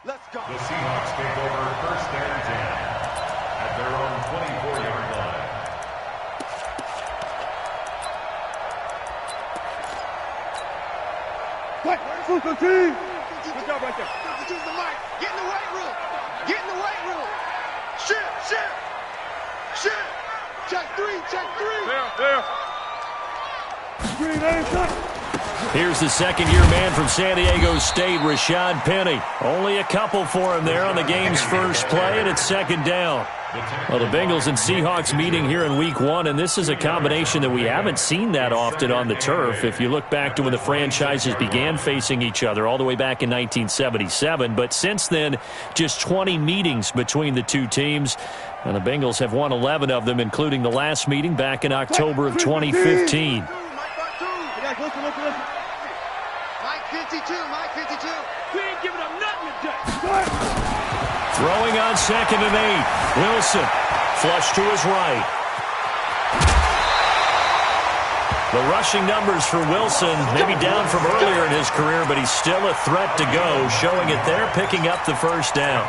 Let's go. The Seahawks take over 1st and 10 at their own 24-yard line. Good job right there. Use the mic. Get in the weight room. Get in the weight room. Shift. Check three. There. Here's the second-year man from San Diego State, Rashad Penny. Only a couple for him there on the game's first play, and it's 2nd down. Well, the Bengals and Seahawks meeting here in Week 1, and this is a combination that we haven't seen that often on the turf. If you look back to when the franchises began facing each other all the way back in 1977, but since then, just 20 meetings between the two teams, and the Bengals have won 11 of them, including the last meeting back in October of 2015. Mike 52. We ain't giving up nothing today. Throwing on 2nd and 8. Wilson, flush to his right. The rushing numbers for Wilson maybe down from earlier in his career, but he's still a threat to go, showing it there, picking up the 1st down.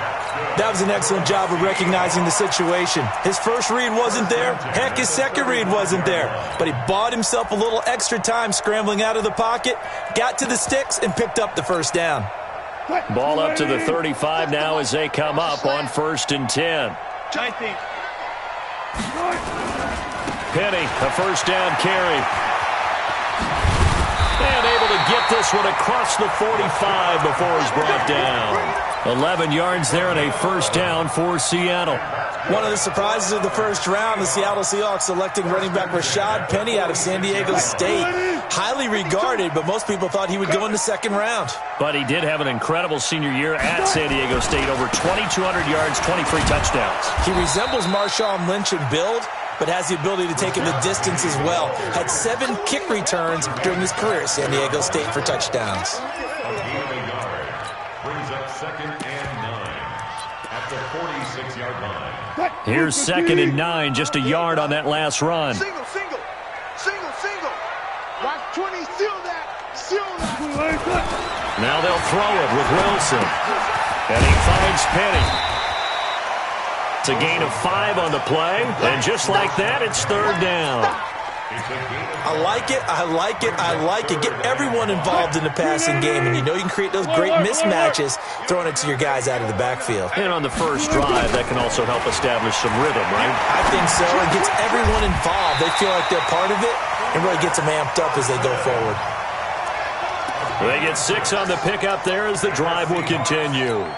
That was an excellent job of recognizing the situation. His first read wasn't there. Heck, his second read wasn't there. But he bought himself a little extra time scrambling out of the pocket, got to the sticks, and picked up the 1st down. Ball up to the 35 now as they come up on 1st and 10. Penny, a 1st down carry. And able to get this one across the 45 before he's brought down. 11 yards there and a 1st down for Seattle. One of the surprises of the first round, the Seattle Seahawks selecting running back Rashad Penny out of San Diego State. Highly regarded, but most people thought he would go in the 2nd round. But he did have an incredible senior year at San Diego State. Over 2,200 yards, 23 touchdowns. He resembles Marshawn Lynch in build, but has the ability to take it the distance as well. Had 7 kick returns during his career at San Diego State for touchdowns. Brings up 2nd and 9 at the 46-yard line. Here's 2nd and 9, just a yard on that last run. Single. Watch 20, seal that. Now they'll throw it with Wilson. And he finds Penny. It's a gain of 5 on the play, and just like that, it's 3rd down. I like it. Get everyone involved in the passing game, and you know you can create those great mismatches throwing it to your guys out of the backfield. And on the first drive, that can also help establish some rhythm, right? I think so. It gets everyone involved. They feel like they're part of it, and really gets them amped up as they go forward. They get 6 on the pickup there as the drive will continue.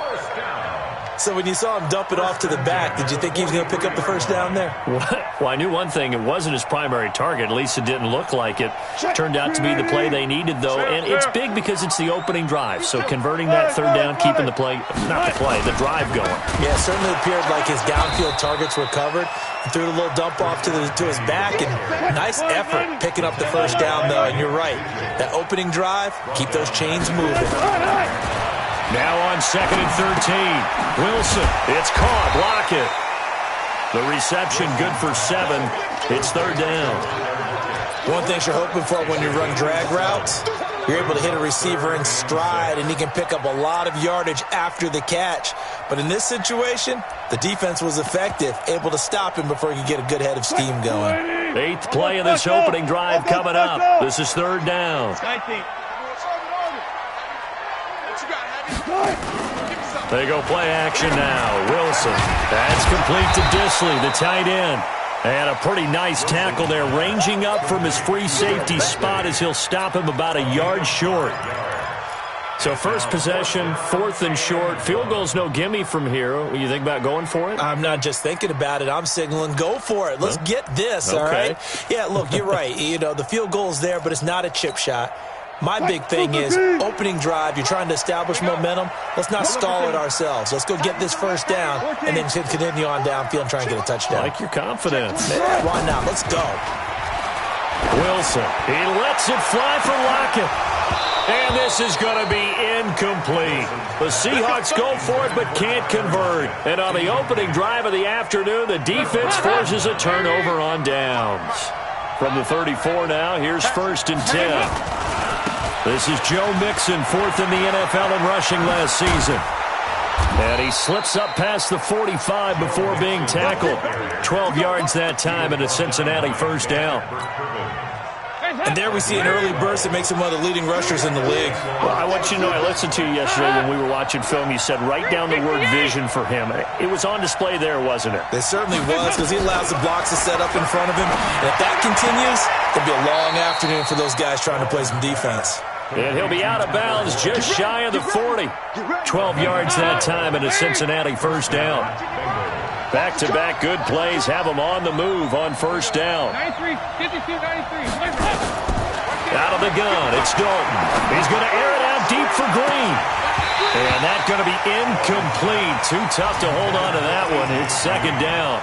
So when you saw him dump it off to the back, did you think he was going to pick up the 1st down there? Well, I knew one thing. It wasn't his primary target. At least it didn't look like it. Turned out to be the play they needed, though. And it's big because it's the opening drive. So converting that 3rd down, keeping the play, not the play, the drive going. Yeah, it certainly appeared like his downfield targets were covered. He threw a little dump off to his back, and nice effort picking up the 1st down, though. And you're right. That opening drive, keep those chains moving. Now on 2nd and 13. Wilson, it's caught. Block it. The reception good for 7. It's 3rd down. One thing you're hoping for when you run drag routes, you're able to hit a receiver in stride, and he can pick up a lot of yardage after the catch. But in this situation, the defense was effective, able to stop him before he could get a good head of steam going. 8th play of this opening drive coming up. This is 3rd down. They go play action now. Wilson. That's complete to Disley, the tight end. And a pretty nice tackle there, ranging up from his free safety spot as he'll stop him about a yard short. So first possession, 4th and short. Field goal's no gimme from here. What do you think about going for it? I'm not just thinking about it. I'm signaling go for it. Let's get this, all right? Yeah, look, you're right. You know, the field goal's there, but it's not a chip shot. My big thing is opening drive. You're trying to establish momentum. Let's not stall it ourselves. Let's go get this 1st down and then continue on downfield and try and get a touchdown. Like your confidence. Why not? Let's go. Wilson. He lets it fly for Lockett. And this is going to be incomplete. The Seahawks go for it but can't convert. And on the opening drive of the afternoon, the defense forces a turnover on downs. From the 34 now, here's 1st and 10. This is Joe Mixon, 4th in the NFL in rushing last season. And he slips up past the 45 before being tackled. 12 yards that time and a Cincinnati first down. And there we see an early burst that makes him one of the leading rushers in the league. Well, I want you to know, I listened to you yesterday when we were watching film. You said write down the word vision for him. It was on display there, wasn't it? It certainly was, because he allows the blocks to set up in front of him. And if that continues, it'll be a long afternoon for those guys trying to play some defense. And he'll be out of bounds just shy of the 40. 12 yards that time and a Cincinnati first down. Back-to-back good plays have them on the move on first down. 93, 52, 93. Out of the gun, it's Dalton. He's going to air it out deep for Green. And that's going to be incomplete. Too tough to hold on to that one. It's second down.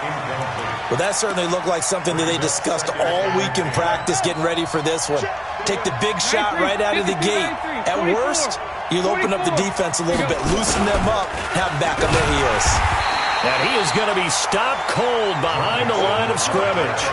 Well, that certainly looked like something that they discussed all week in practice getting ready for this one. Take the big shot right out of the gate. At worst, you'll open up the defense a little bit, loosen them up, have them back on their heels. And he is going to be stopped cold behind the line of scrimmage.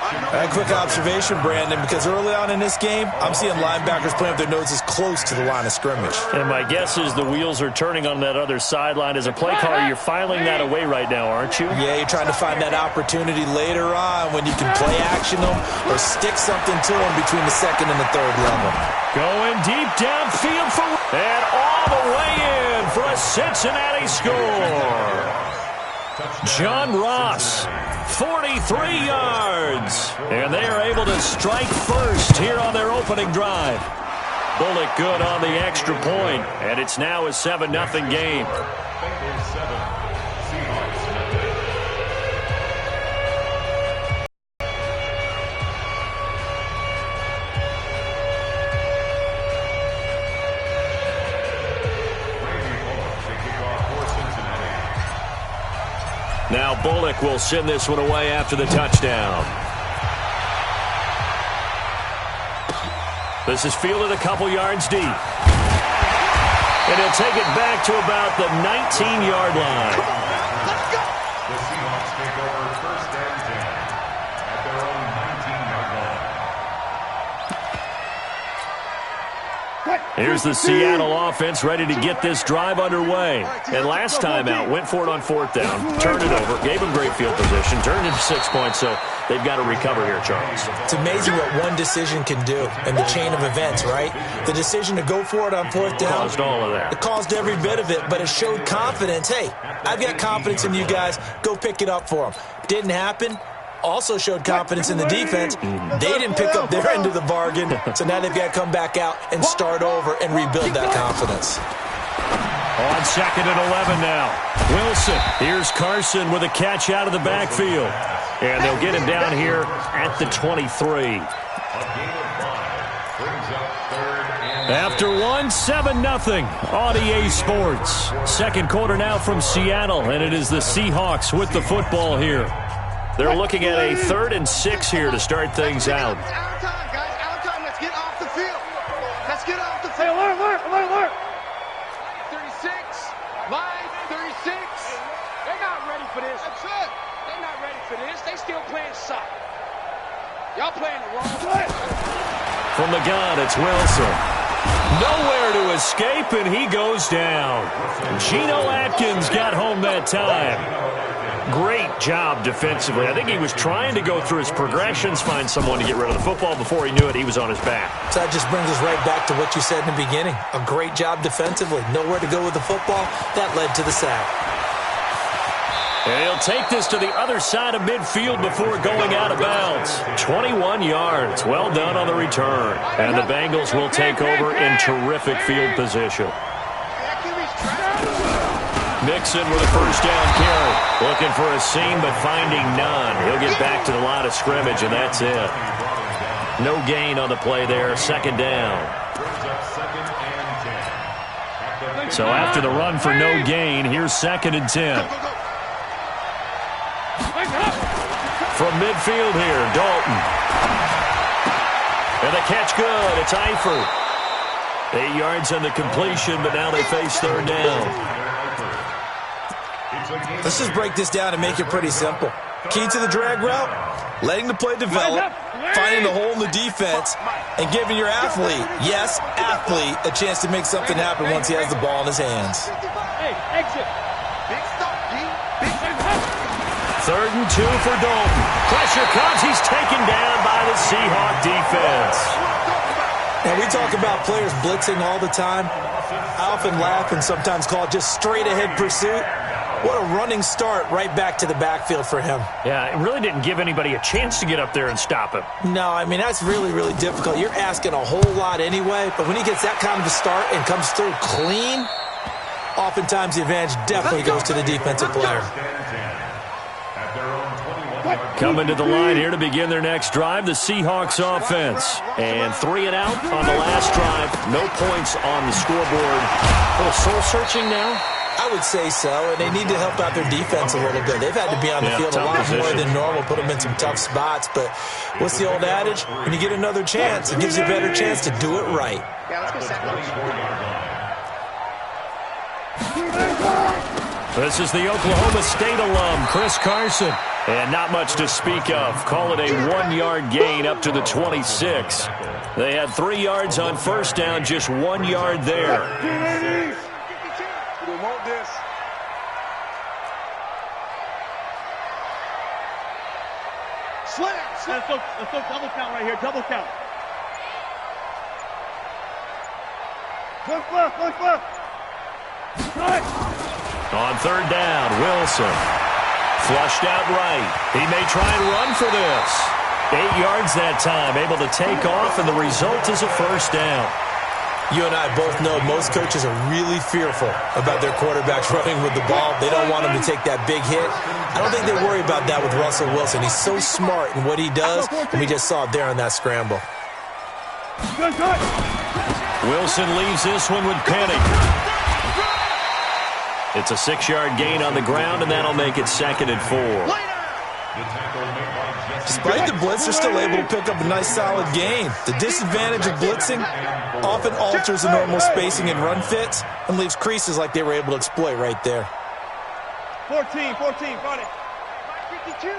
A quick observation, Brandon, because early on in this game, I'm seeing linebackers playing with their noses close to the line of scrimmage. And my guess is the wheels are turning on that other sideline. As a play caller, you're filing that away right now, aren't you? Yeah, you're trying to find that opportunity later on when you can play action them or stick something to them between the second and the third level. Going deep downfield for... And all the way in for a Cincinnati score. John Ross, 43 yards. And they are able to strike first here on their opening drive. Bullock good on the extra point, and it's now a 7-0 game. Now Bullock will send this one away after the touchdown. This is fielded a couple yards deep. And he'll take it back to about the 19-yard line. The Seahawks take over first and 10 at their own 19-yard line. Here's the Seattle offense ready to get this drive underway. And last time out, went for it on fourth down, turned it over, gave them great field position, turned it into 6 points, so they've got to recover here, Charles. It's amazing what one decision can do in the chain of events, right? The decision to go for it on fourth down. Caused all of that. It caused every bit of it, but it showed confidence. Hey, I've got confidence in you guys. Go pick it up for them. Didn't happen. Also showed confidence in the defense. They didn't pick up their end of the bargain, so now they've got to come back out and start over and rebuild that confidence. On second and 11 now. Wilson. Here's Carson with a catch out of the backfield. And they'll get him down here at the 23. After one, 7-0 on EA Sports. Second quarter now from Seattle, and it is the Seahawks with the football here. They're looking at a 3rd and 6 here to start things out. It's our time, guys. Our time. Let's get off the field. Let's get off the field. Alert. 36. Line 36. They're not ready for this. That's it. They're not ready for this. They still playing soccer. Y'all playing the wrong way. From the gun, it's Wilson. Nowhere to escape, and he goes down. Geno Atkins got home that time. Great job defensively. I think he was trying to go through his progressions, find someone to get rid of the football. Before he knew it, he was on his back. So that just brings us right back to what you said in the beginning. A great job defensively. Nowhere to go with the football. That led to the sack. And he'll take this to the other side of midfield before going out of bounds. 21 yards. Well done on the return. And the Bengals will take over in terrific field position. Mixon with a first down carry. Looking for a seam, but finding none. He'll get back to the line of scrimmage, and that's it. No gain on the play there. Second down. So after the run for no gain, here's 2nd and 10. From midfield here, Dalton. And the catch good. It's Eifert. 8 yards on the completion, but now they face 3rd down. Let's just break this down and make it pretty simple. Key to the drag route, letting the play develop, finding the hole in the defense, and giving your athlete, yes, athlete, a chance to make something happen once he has the ball in his hands. Hey, exit. Big stop, D. Big stop. 3rd and 2 for Dalton. Pressure comes. He's taken down by the Seahawk defense. And we talk about players blitzing all the time. I often laugh and sometimes call it just straight-ahead pursuit. What a running start right back to the backfield for him. Yeah, it really didn't give anybody a chance to get up there and stop him. No, I mean, that's really, really difficult. You're asking a whole lot anyway, but when he gets that kind of a start and comes through clean, oftentimes the advantage definitely goes to the defensive player. Coming to the line here to begin their next drive, the Seahawks offense. And 3 and out on the last drive. No points on the scoreboard. A little soul-searching now? I would say so, and they need to help out their defense a little bit. They've had to be on the field a lot more than normal, put them in some tough spots. But what's the old adage? When you get another chance, it gives you a better chance to do it right. Yeah, let's go second. This is the Oklahoma State alum, Chris Carson. And not much to speak of. Call it a 1-yard gain up to the 26. They had 3 yards on first down, just 1 yard there. We want this. Slam. Let's go double count right here. Double count. Left. On 3rd down, Wilson. Flushed out right. He may try and run for this. 8 yards that time, able to take off, and the result is a first down. You and I both know most coaches are really fearful about their quarterbacks running with the ball. They don't want him to take that big hit. I don't think they worry about that with Russell Wilson. He's so smart in what he does, and we just saw it there on that scramble. Wilson leaves this one with Penny. It's a 6-yard gain on the ground, and that'll make it 2nd and 4. Despite the blitz, they're still able to pick up a nice, solid gain. The disadvantage of blitzing often alters the normal spacing and run fits and leaves creases like they were able to exploit right there. 14, got it. 52.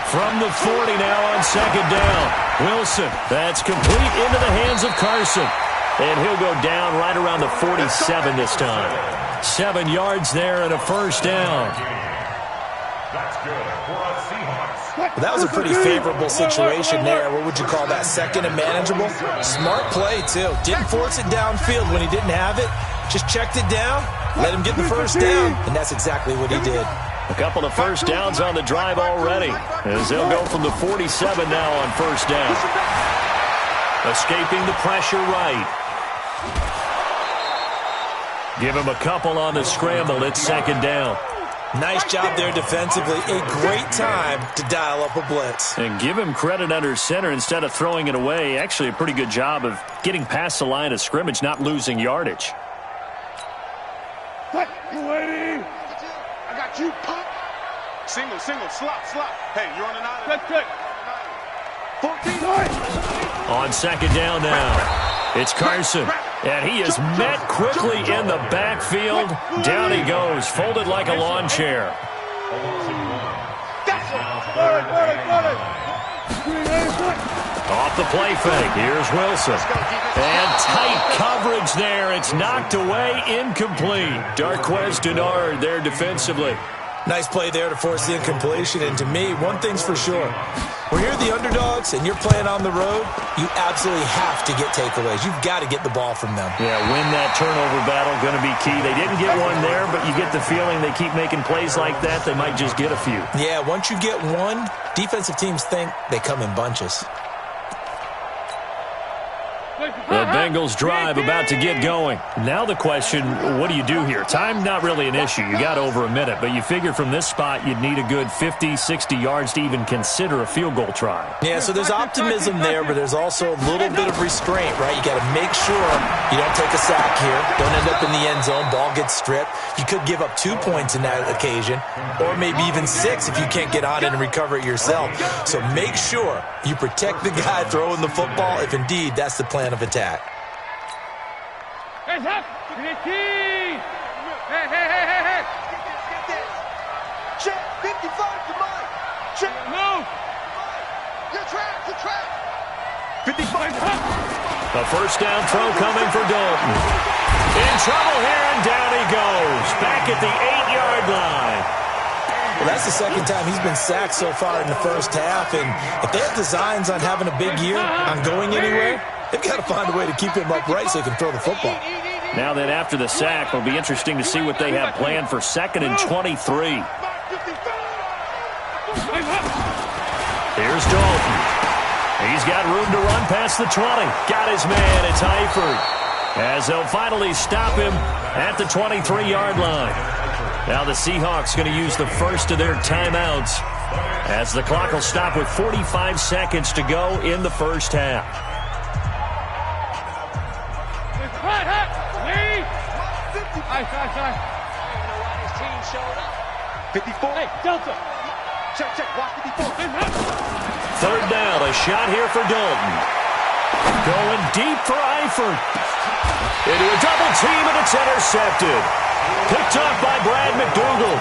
From the 40 now on 2nd down. Wilson, that's complete into the hands of Carson. And he'll go down right around the 47 this time. 7 yards there and a first down. That's good for a Seahawks. Well, that was a pretty favorable situation there. What would you call that? 2nd and manageable? Smart play, too. Didn't force it downfield when he didn't have it. Just checked it down, let him get the first down, and that's exactly what he did. A couple of first downs on the drive already, as they'll go from the 47 now on first down. Escaping the pressure right. Give him a couple on the scramble. It's 2nd down. Nice job there defensively. A great time to dial up a blitz. And give him credit under center instead of throwing it away. Actually, a pretty good job of getting past the line of scrimmage, not losing yardage. I got you, pump. Single, slop. Hey, you're on an island. Good. 14. On 2nd down now, it's Carson. And he is met quickly in the backfield. Down he goes, folded like a lawn chair. Off the play fake, here's Wilson. And tight coverage there. It's knocked away, incomplete. Darquez Denard there defensively. Nice play there to force the incompletion. And to me, one thing's for sure. When you're the underdogs and you're playing on the road, you absolutely have to get takeaways. You've got to get the ball from them. Yeah, win that turnover battle, going to be key. They didn't get one there, but you get the feeling they keep making plays like that, they might just get a few. Yeah, once you get one, defensive teams think they come in bunches. The Bengals drive about to get going. Now the question, what do you do here? Time not really an issue. You got over a minute, but you figure from this spot you'd need a good 50, 60 yards to even consider a field goal try. Yeah, so there's optimism there, but there's also a little bit of restraint, right? You got to make sure you don't take a sack here. Don't end up in the end zone. Ball gets stripped. You could give up 2 points in that occasion, or maybe even 6 if you can't get on it and recover it yourself. So make sure you protect the guy throwing the football if indeed that's the plan of attack. Hands up! Hey! Check! 55 to mine! Check! Move! You're trapped! 55 A first down throw coming for Dalton. In trouble here, and down he goes. Back at the 8-yard line. Well, that's the second time he's been sacked so far in the first half, and if they have designs on having a big year, on going anywhere, they've got to find a way to keep him upright so he can throw the football. Now then, after the sack, it'll be interesting to see what they have planned for 2nd and 23. Here's Dalton. He's got room to run past the 20. Got his man. It's Eifert. As they'll finally stop him at the 23-yard line. Now the Seahawks going to use the first of their timeouts as the clock will stop with 45 seconds to go in the first half. 54. Hey, Delta. Check. Watch 54. Third down. A shot here for Dalton. Going deep for Eifert. Into a double team, and it's intercepted. Picked off by Brad McDougal.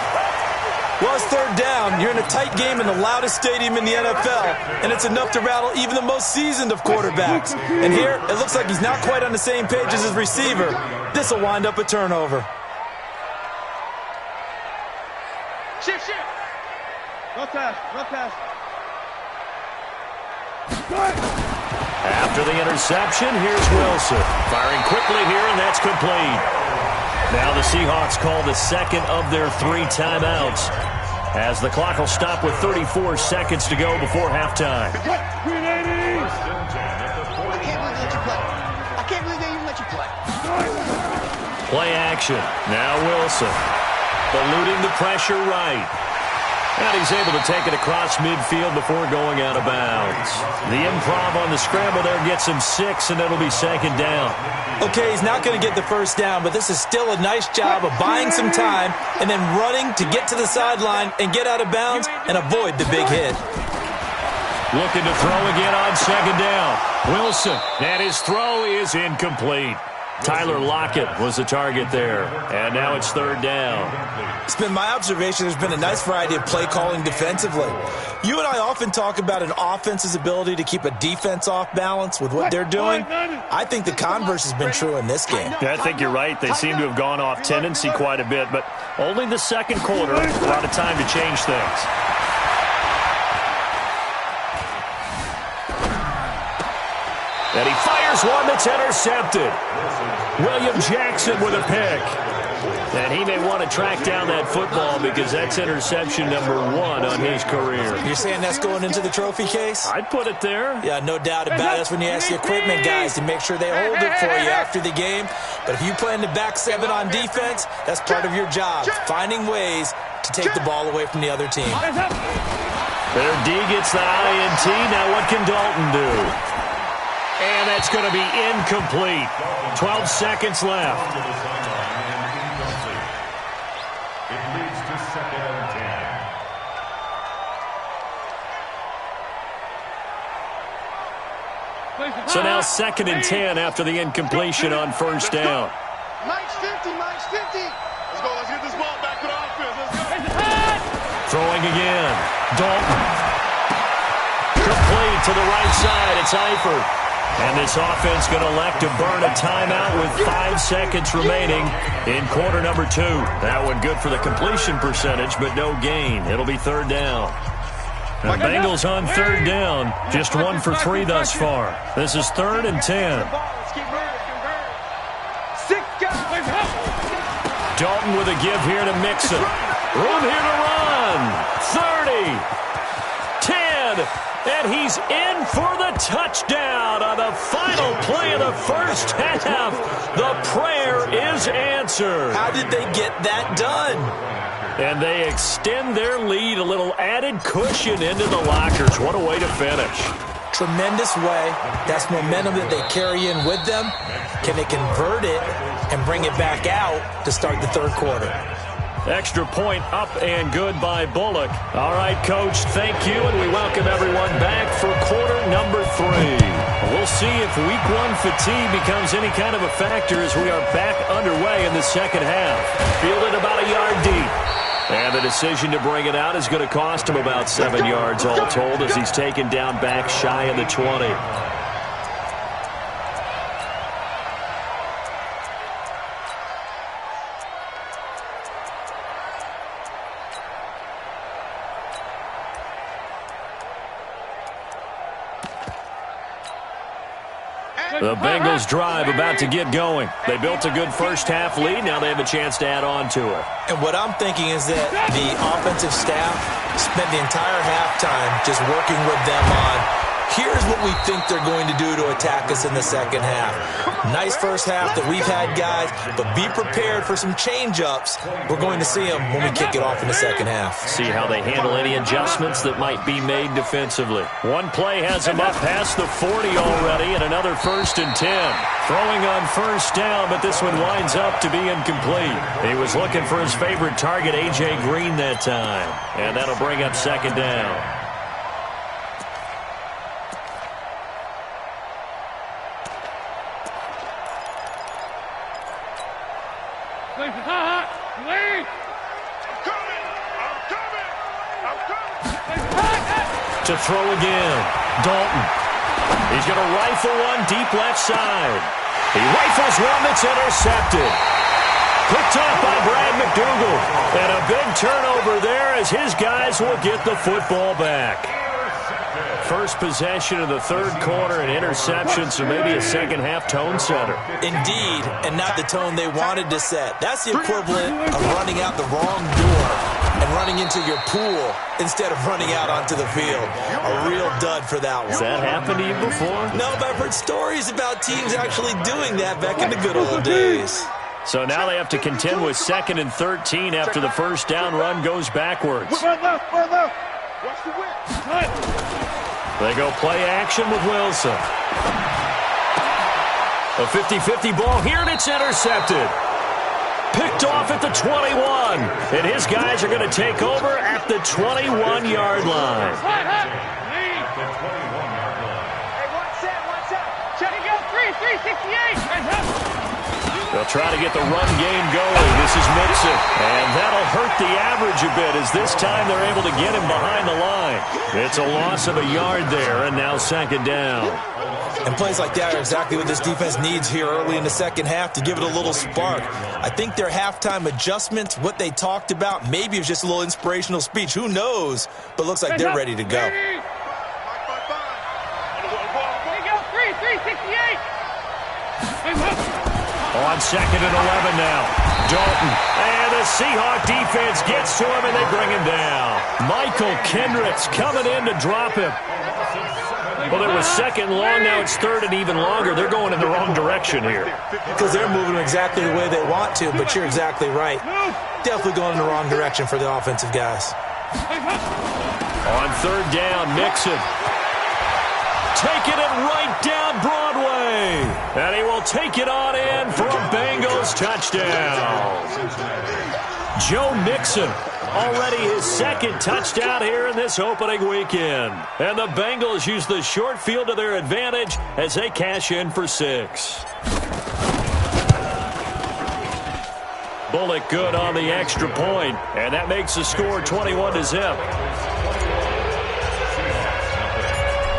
Well, it's third down. You're in a tight game in the loudest stadium in the NFL, and it's enough to rattle even the most seasoned of quarterbacks. And here, it looks like he's not quite on the same page as his receiver. This will wind up a turnover. Shift. Run pass. After the interception, here's Wilson. Firing quickly here, and that's complete. Now the Seahawks call the second of their 3 timeouts as the clock will stop with 34 seconds to go before halftime. I can't believe they even let you play. Play action. Now Wilson. Eluding the pressure right. And he's able to take it across midfield before going out of bounds. The improv on the scramble there gets him 6, and it'll be 2nd down. Okay, he's not going to get the first down, but this is still a nice job of buying some time and then running to get to the sideline and get out of bounds and avoid the big hit. Looking to throw again on 2nd down. Wilson, and his throw is incomplete. Tyler Lockett was the target there, and now it's 3rd down. It's been my observation there's been a nice variety of play calling defensively. You and I often talk about an offense's ability to keep a defense off balance with what they're doing. I think the converse has been true in this game. I think you're right. They seem to have gone off tendency quite a bit, but only the second quarter, a lot of time to change things. And he fires one that's intercepted. William Jackson with a pick. And he may want to track down that football because that's interception number 1 on his career. You're saying that's going into the trophy case? I'd put it there. Yeah, no doubt about it. That's when you ask the equipment guys to make sure they hold it for you after the game. But if you plan to back 7 on defense, that's part of your job, finding ways to take the ball away from the other team. Their D gets the INT. Now what can Dalton do? And that's going to be incomplete. 12 seconds left. It leads to 2nd and 10. So now 2nd and 10 after the incompletion on 1st down. Mike's 50. Let's go. Let's get this ball back to the offense. Let's go. Throwing again. Dalton. Complete to the right side. It's Eifert. And this offense going to elect to burn a timeout with 5 seconds remaining in quarter number 2. That one good for the completion percentage, but no gain. It'll be 3rd down. The Bengals on 3rd down, just 1 for 3 thus far. This is 3rd and 10. Dalton with a give here to Mixon. Room here to run. 30. 10. And he's in for the touchdown on the final play of the first half. The prayer is answered. How did they get that done? And they extend their lead, a little added cushion into the lockers. What a way to finish. Tremendous way. That's momentum that they carry in with them. Can they convert it and bring it back out to start the 3rd quarter? Extra point up and good by Bullock. All right, Coach, thank you, and we welcome everyone back for quarter number 3. We'll see if week 1 fatigue becomes any kind of a factor as we are back underway in the second half. Fielded about a yard deep. And the decision to bring it out is going to cost him about 7 yards all told as he's taken down back shy of the 20. The Bengals drive about to get going. They built a good first-half lead. Now they have a chance to add on to it. And what I'm thinking is that the offensive staff spent the entire halftime just working with them on, here's what we think they're going to do to attack us in the second half. Nice first half that we've had, guys, but be prepared for some change-ups. We're going to see them when we kick it off in the second half. See how they handle any adjustments that might be made defensively. One play has them up past the 40 already, and another 1st and 10. Throwing on first down, but this one winds up to be incomplete. He was looking for his favorite target, A.J. Green, that time. And that'll bring up 2nd down. To throw again. Dalton. He's going to rifle one deep left side. He rifles one that's intercepted. Picked off by Brad McDougal. And a big turnover there as his guys will get the football back. First possession of the third quarter, an interception, so maybe a second-half tone setter. Indeed, and not the tone they wanted to set. That's the equivalent of running out the wrong door and running into your pool instead of running out onto the field. A real dud for that one. Has that happened to you before? No, but I've heard stories about teams actually doing that back in the good old days. So now they have to contend with 2nd and 13 after the first down run goes backwards. Watch the whip. They go play action with Wilson. A 50-50 ball here, and it's intercepted. Picked off at the 21. And his guys are going to take over at the 21-yard line. Hey, one set. Check it out. 368. They'll try to get the run game going. This is Mixon. And that'll hurt the average a bit as this time they're able to get him behind the line. It's a loss of a yard there, and now 2nd down. And plays like that are exactly what this defense needs here early in the second half to give it a little spark. I think their halftime adjustments, what they talked about, maybe it was just a little inspirational speech. Who knows? But looks like they're ready to go. There you go. 368. On 2nd and 11 now. Dalton. And the Seahawk defense gets to him, and they bring him down. Michael Kendricks coming in to drop him. Well, it was 2nd long. Now it's 3rd and even longer. They're going in the wrong direction here. Because they're moving exactly the way they want to, but you're exactly right. Definitely going in the wrong direction for the offensive guys. On 3rd down, Mixon. Taking it right down Broadway. And he will take it on in for a Bengals touchdown. Joe Mixon, already his 2nd touchdown here in this opening weekend. And the Bengals use the short field to their advantage as they cash in for 6. Bullock good on the extra point, and that makes the score 21-0.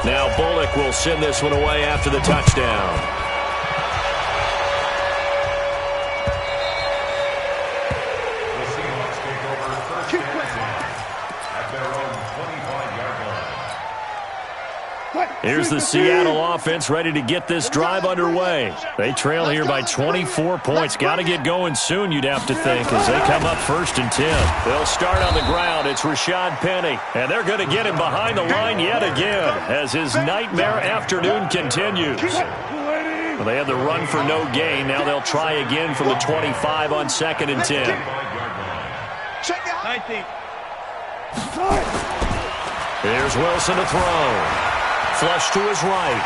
Now Bullock will send this one away after the touchdown. Here's the Seattle offense ready to get this drive underway. They trail here by 24 points. Got to get going soon, you'd have to think, as they come up 1st and 10. They'll start on the ground. It's Rashad Penny, and they're going to get him behind the line yet again as his nightmare afternoon continues. Well, they had the run for no gain. Now they'll try again from the 25 on 2nd and 10. Here's Wilson to throw. Flush to his right.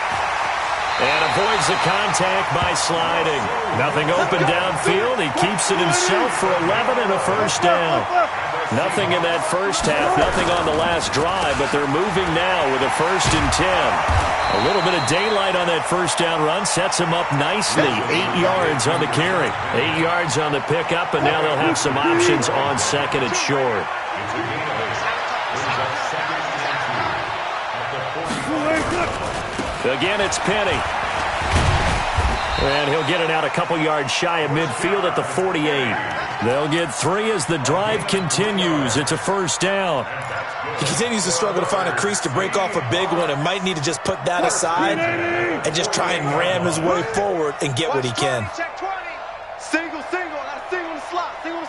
And avoids the contact by sliding. Nothing open downfield. He keeps it himself for 11 and a first down. Nothing in that first half. Nothing on the last drive, but they're moving now with a 1st and 10. A little bit of daylight on that first down run sets him up nicely. 8 yards on the carry. 8 yards on the pickup, and now they'll have some options on 2nd and short. Again, it's Penny. And he'll get it out a couple yards shy of midfield at the 48. They'll get 3 as the drive continues. It's a first down. He continues to struggle to find a crease to break off a big one and might need to just put that aside and just try and ram his way forward and get what he can. Check 20. Single. Got a single in the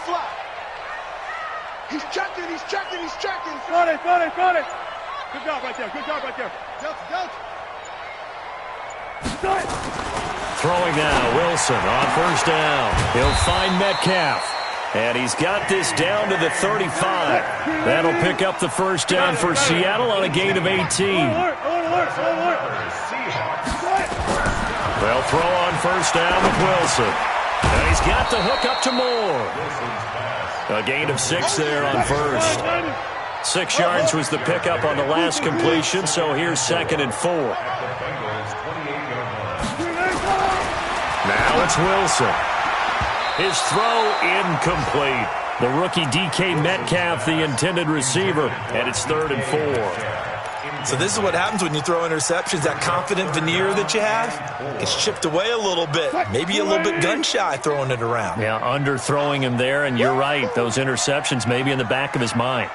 slot. He's checking. Got it. Good job right there. Delta. Throwing now, Wilson on first down. He'll find Metcalf. And he's got this down to the 35. That'll pick up the first down for Seattle on a gain of 18. They'll throw on first down with Wilson. And he's got the hook up to Moore. A gain of 6 there on first. 6 yards was the pickup on the last completion, so here's 2nd and 4. Now it's Wilson. His throw incomplete. The rookie DK Metcalf, the intended receiver, and it's 3rd and 4. So this is what happens when you throw interceptions. That confident veneer that you have gets chipped away a little bit. Maybe a little bit gun-shy throwing it around. Yeah, underthrowing him there, and you're right. Those interceptions may be in the back of his mind.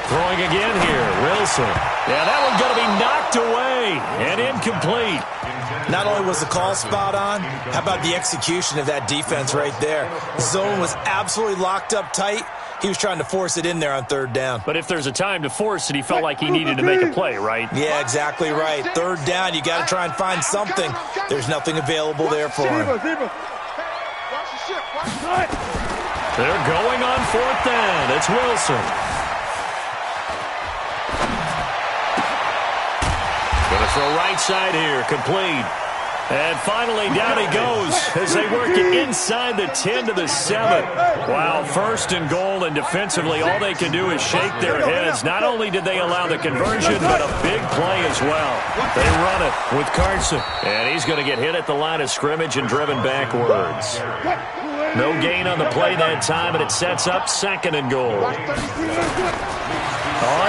Throwing again here, Wilson. Yeah, that one's going to be knocked away and incomplete. Not only was the call spot on, how about the execution of that defense right there? The zone was absolutely locked up tight. He was trying to force it in there on 3rd down. But if there's a time to force it, he felt like he needed to make a play, right? Yeah, exactly right. 3rd down, you got to try and find something. There's nothing available there for him. They're going on 4th down. It's Wilson. Going to throw right side here, complete. And finally down he goes as they work it inside the 10 to the 7. Wow, 1st and goal, and defensively all they can do is shake their heads. Not only did they allow the conversion, but a big play as well. They run it with Carson, and he's going to get hit at the line of scrimmage and driven backwards. No gain on the play that time, and it sets up 2nd and goal. On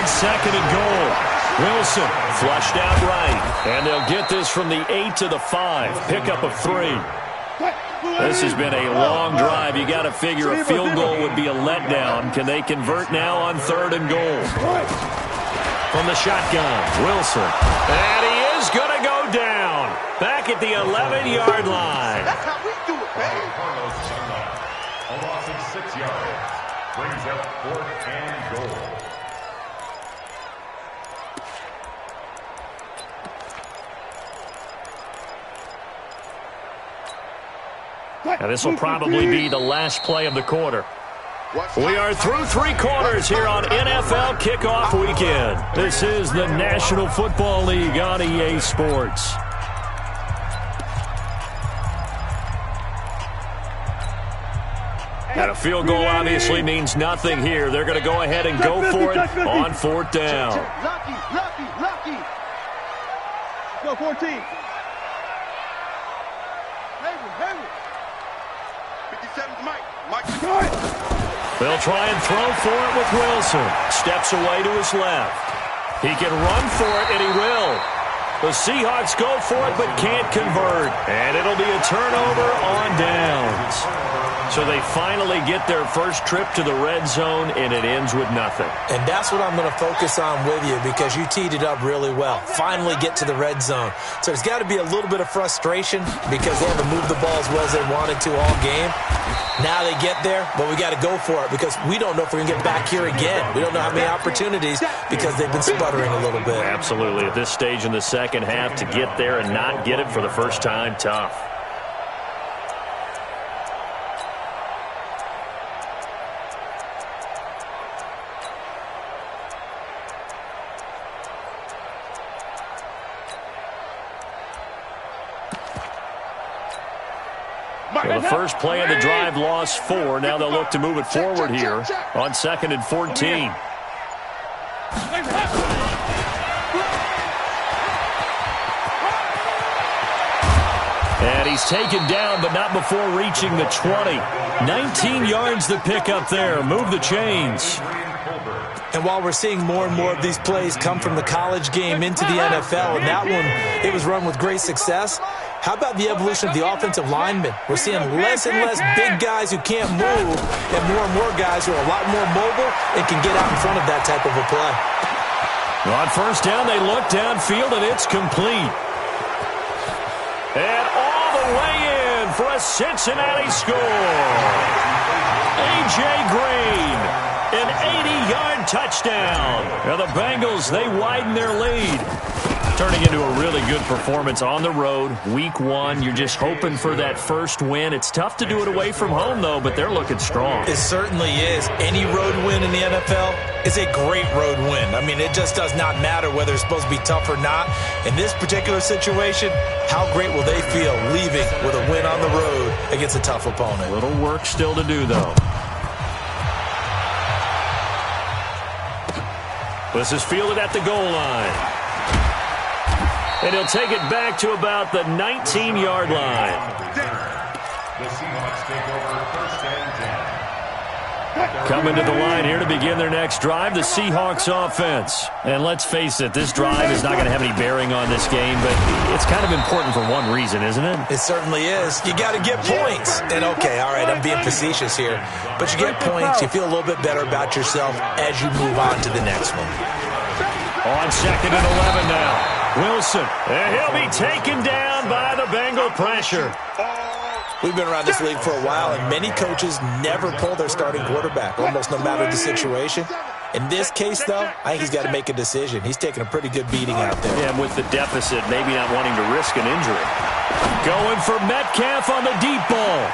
2nd and goal. Wilson flushed out right, and they'll get this from the 8 to the 5. Pickup of 3. This has been a long drive. You got to figure a field goal would be a letdown. Can they convert now on 3rd and goal? From the shotgun, Wilson. And he is going to go down. Back at the 11-yard line. That's how we do it, baby. A loss of 6 yards. Brings up 4th and goal. And this will probably be the last play of the quarter. We are through 3 quarters here on NFL Kickoff Weekend. This is the National Football League on EA Sports. And a field goal obviously means nothing here. They're going to go ahead and go for it on 4th down. Lucky. Go 14. Hayward. 57's Mike. They'll try and throw for it with Wilson. Steps away to his left. He can run for it, and he will. The Seahawks go for it but can't convert. And it'll be a turnover on downs. So they finally get their first trip to the red zone, and it ends with nothing. And that's what I'm going to focus on with you because you teed it up really well. Finally get to the red zone. So there's got to be a little bit of frustration because they haven't moved the ball as well as they wanted to all game. Now they get there, but we got to go for it because we don't know if we're going to get back here again. We don't know how many opportunities because they've been sputtering a little bit. Absolutely. At this stage in the second half, to get there and not get it for the first time, tough. Well, the first play of the drive lost 4. Now they'll look to move it forward here on 2nd and 14. And he's taken down, but not before reaching the 20. 19 yards to pick up there. Move the chains. And while we're seeing more and more of these plays come from the college game into the NFL, and that one, it was run with great success, how about the evolution of the offensive linemen? We're seeing less and less big guys who can't move and more guys who are a lot more mobile and can get out in front of that type of a play. On first down, they look downfield, and it's complete. And all the way in for a Cincinnati score. A.J. Green, an 80-yard touchdown. Now the Bengals, they widen their lead. Turning into a really good performance on the road. Week 1, you're just hoping for that first win. It's tough to do it away from home, though, but they're looking strong. It certainly is. Any road win in the NFL is a great road win. I mean, it just does not matter whether it's supposed to be tough or not. In this particular situation, how great will they feel leaving with a win on the road against a tough opponent? Little work still to do, though. This is fielded at the goal line. And he'll take it back to about the 19-yard line. The Seahawks take over first and 10. Coming to the line here to begin their next drive, the Seahawks offense. And let's face it, this drive is not going to have any bearing on this game, but it's kind of important for one reason, isn't it? It certainly is. You got to get points. And okay, all right, I'm being facetious here, but you get points, you feel a little bit better about yourself as you move on to the next one. On second and 11 now. Wilson, and he'll be taken down by the Bengal pressure. We've been around this league for a while, and many coaches never pull their starting quarterback, almost no matter the situation. In this case, though, I think he's got to make a decision. He's taking a pretty good beating out there. Yeah, and with the deficit, maybe not wanting to risk an injury. Going for Metcalf on the deep ball.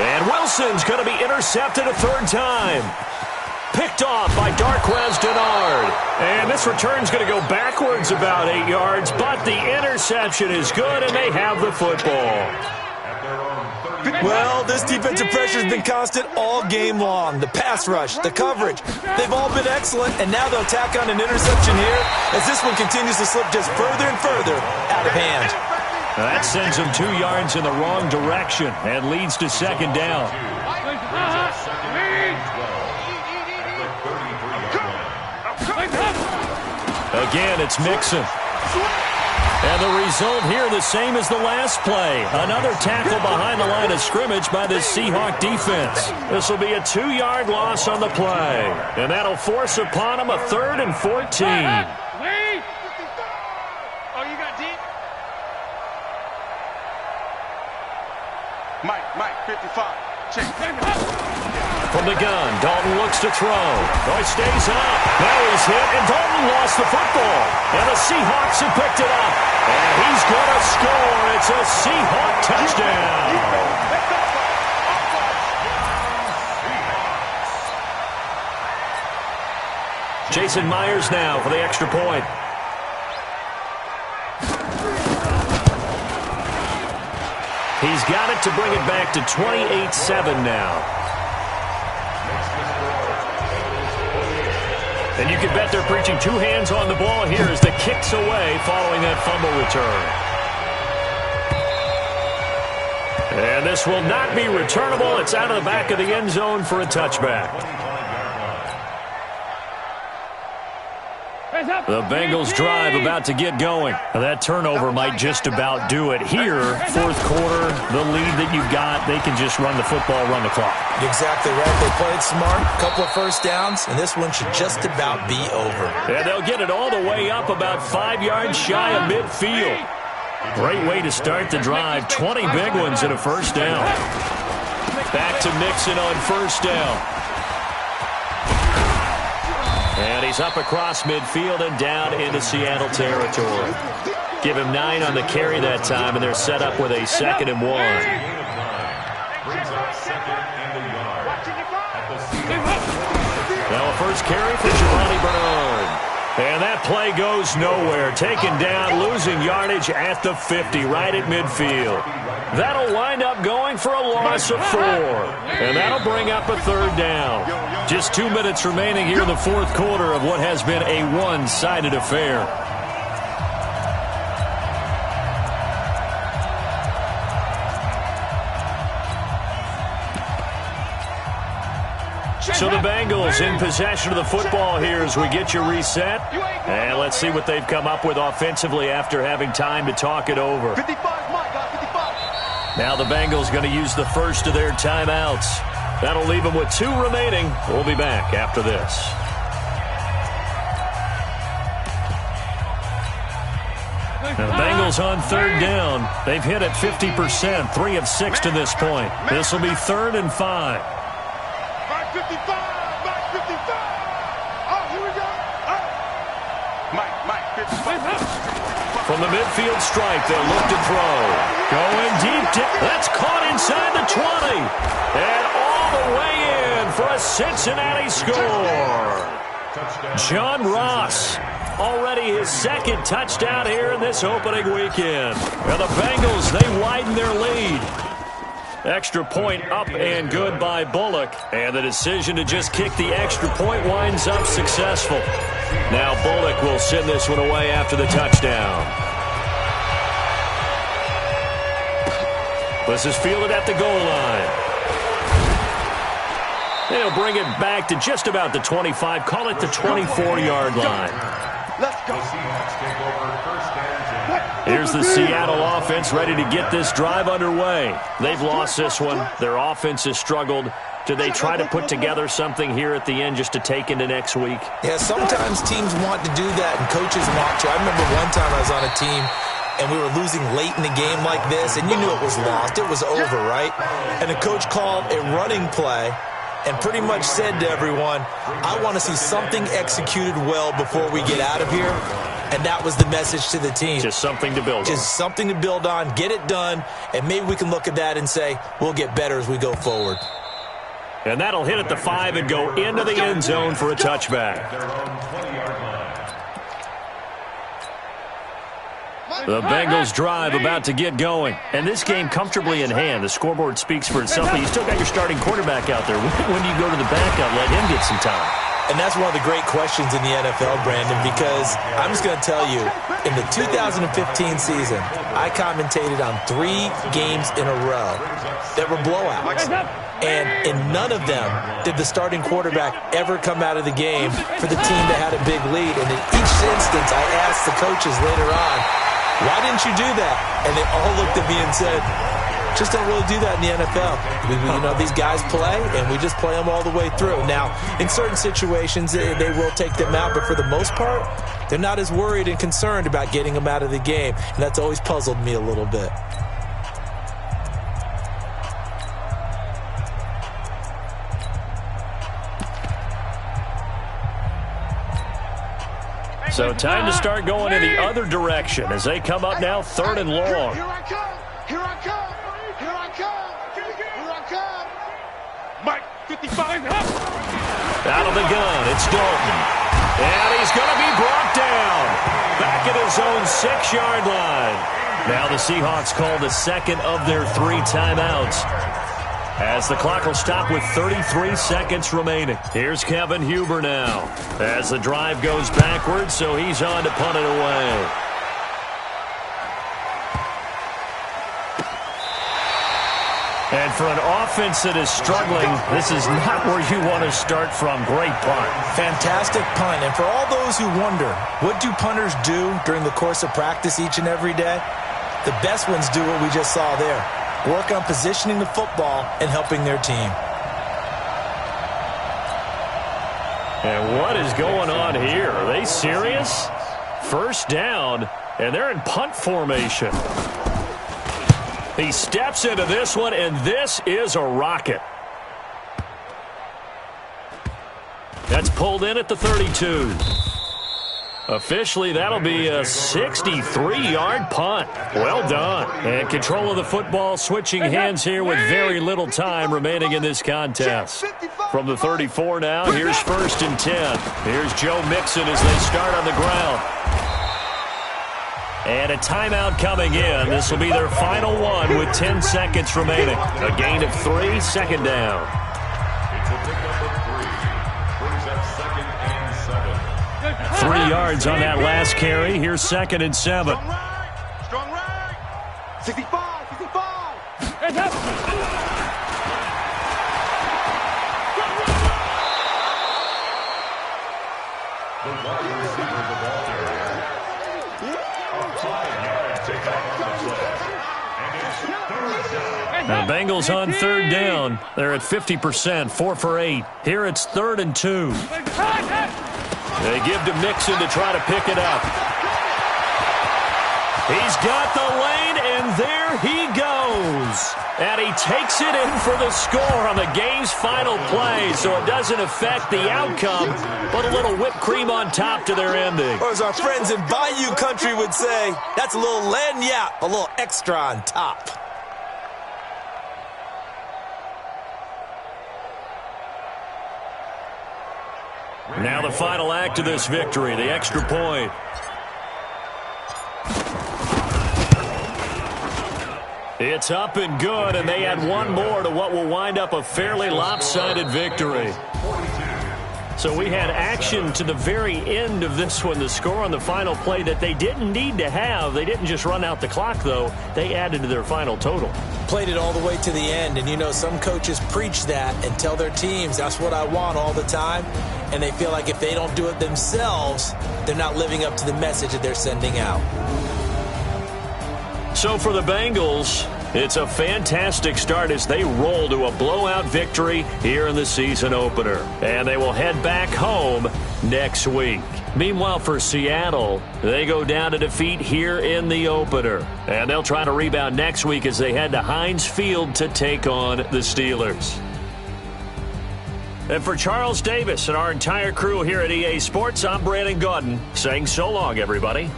And Wilson's going to be intercepted a third time. Picked off by Darquez Denard. And this return's going to go backwards about 8 yards, but the interception is good, and they have the football. Well, this defensive pressure has been constant all game long. The pass rush, the coverage, they've all been excellent, and now they'll tack on an interception here as this one continues to slip just further and further out of hand. That sends them 2 yards in the wrong direction and leads to second down. Again, it's Mixon. And the result here the same as the last play. Another tackle behind the line of scrimmage by the Seahawk defense. This will be a 2-yard loss on the play. And that'll force upon them a 3rd and 14. Oh, you got deep? Mike, 55. Check. From the gun, Dalton looks to throw. Oh, he stays up. Now he's hit, and Dalton lost the football. And the Seahawks have picked it up. And he's going to score. It's a Seahawk touchdown. Jason Myers now for the extra point. He's got it to bring it back to 28-7 now. And you can bet they're preaching 2 hands on the ball here as the kick's away following that fumble return. And this will not be returnable. It's out of the back of the end zone for a touchback. The Bengals drive about to get going. That turnover might just about do it. Here, fourth quarter, the lead that you've got, they can just run the football, run the clock. Exactly right. They played smart, a couple of first downs, and this one should just about be over. And they'll get it all the way up about 5 yards shy of midfield. Great way to start the drive. 20 big ones and a first down. Back to Mixon on first down. And he's up across midfield and down into Seattle territory. Give him 9 on the carry that time, and they're set up with a 2nd and 1. Now a first carry for Giovanni Bernard. And that play goes nowhere. Taken down, losing yardage at the 50, right at midfield. That'll wind up going for a loss of 4. And that'll bring up a 3rd down. Just 2 minutes remaining here in the fourth quarter of what has been a one-sided affair. So the Bengals in possession of the football here as we get you reset. And let's see what they've come up with offensively after having time to talk it over. 55, Mike, 55. Now the Bengals going to use the first of their timeouts. That'll leave them with 2 remaining. We'll be back after this. Now the Bengals on 3rd down. They've hit at 50%, 3 of 6 to this point. This will be 3rd and 5. Mike 55, Mike 55. Oh, here we go. Mike 55. From the midfield stripe, they'll look to throw. Going deep. That's caught inside the 20. And all the way in for a Cincinnati score. John Ross. Already his 2nd touchdown here in this opening weekend. And the Bengals, they widen their lead. Extra point up and good by Bullock. And the decision to just kick the extra point winds up successful. Now Bullock will send this one away after the touchdown. This is fielded at the goal line. They'll bring it back to just about the 25, call it the 24-yard line. Let's go. Here's the Seattle offense ready to get this drive underway. They've lost this one. Their offense has struggled. Do they try to put together something here at the end just to take into next week? Yeah, sometimes teams want to do that and coaches want to. I remember one time I was on a team and we were losing late in the game like this, and you knew it was lost. It was over, right? And the coach called a running play and pretty much said to everyone, I want to see something executed well before we get out of here. And that was the message to the team. Just something to build on. Just something to build on, get it done, and maybe we can look at that and say, we'll get better as we go forward. And that'll hit at the 5 and go into the end zone for a touchback. The Bengals drive about to get going. And this game comfortably in hand. The scoreboard speaks for itself, but you still got your starting quarterback out there. When do you go to the backup, let him get some time? And that's one of the great questions in the NFL, Brandon, because I'm just going to tell you, in the 2015 season, I commentated on 3 games in a row that were blowouts. And in none of them did the starting quarterback ever come out of the game for the team that had a big lead. And in each instance, I asked the coaches later on, why didn't you do that? And they all looked at me and said, just don't really do that in the NFL. You know, these guys play, and we just play them all the way through. Now, in certain situations, they will take them out, but for the most part, they're not as worried and concerned about getting them out of the game, and that's always puzzled me a little bit. So time to start going in the other direction as they come up now 3rd and long. Here I come. Here I come. Here I come. Here I come. Mike 55. Out of the gun, it's Dalton. And he's going to be brought down. Back at his own 6-yard line. Now the Seahawks call the 2nd of their 3 timeouts, as the clock will stop with 33 seconds remaining. Here's Kevin Huber now as the drive goes backwards, so he's on to punt it away. And for an offense that is struggling, this is not where you want to start from. Great punt. Fantastic punt. And for all those who wonder, what do punters do during the course of practice each and every day? The best ones do what we just saw there. Work on positioning the football and helping their team. And what is going on here? Are they serious? 1st down, and they're in punt formation. He steps into this one, and this is a rocket. That's pulled in at the 32. Officially, that'll be a 63-yard punt. Well done. And control of the football switching hands here with very little time remaining in this contest. From the 34 now, here's 1st and 10. Here's Joe Mixon as they start on the ground. And a timeout coming in. This will be their final one with 10 seconds remaining. A gain of 3, 2nd down. It's a pickup of 3. Brings up 2nd and 7. 3 yards on that last carry. Here's 2nd and 7. Strong right. 65, 65. The wide receiver of the ball carrier. A 5-yard takeoff on the play. And it's third down. The Bengals on third down. They're at 50%, 4 for 8. Here it's 3rd and 2. They give to Mixon to try to pick it up. He's got the lane, and there he goes. And he takes it in for the score on the game's final play, so it doesn't affect the outcome, but a little whipped cream on top to their ending. Or as our friends in Bayou Country would say, that's a little lagniappe, a little extra on top. Now the final act of this victory, the extra point. It's up and good, and they add one more to what will wind up a fairly lopsided victory. So we had action to the very end of this one, the score on the final play that they didn't need to have. They didn't just run out the clock, though. They added to their final total. Played it all the way to the end, and you know some coaches preach that and tell their teams, that's what I want all the time, and they feel like if they don't do it themselves, they're not living up to the message that they're sending out. So for the Bengals, it's a fantastic start as they roll to a blowout victory here in the season opener. And they will head back home next week. Meanwhile, for Seattle, they go down to defeat here in the opener. And they'll try to rebound next week as they head to Heinz Field to take on the Steelers. And for Charles Davis and our entire crew here at EA Sports, I'm Brandon Gaudin saying so long, everybody.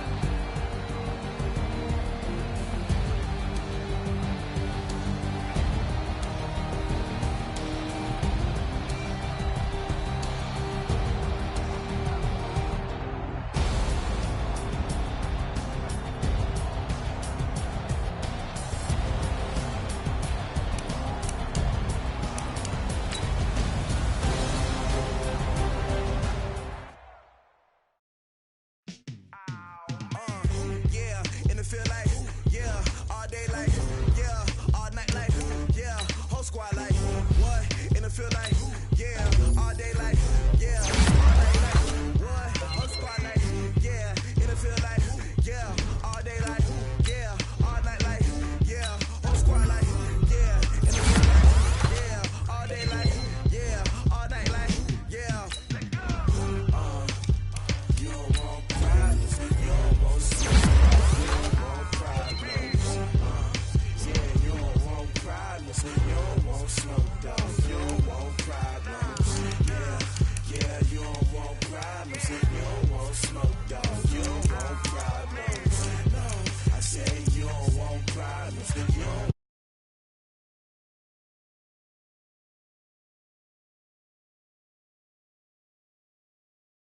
You don't want smoke, dog. You don't want problems.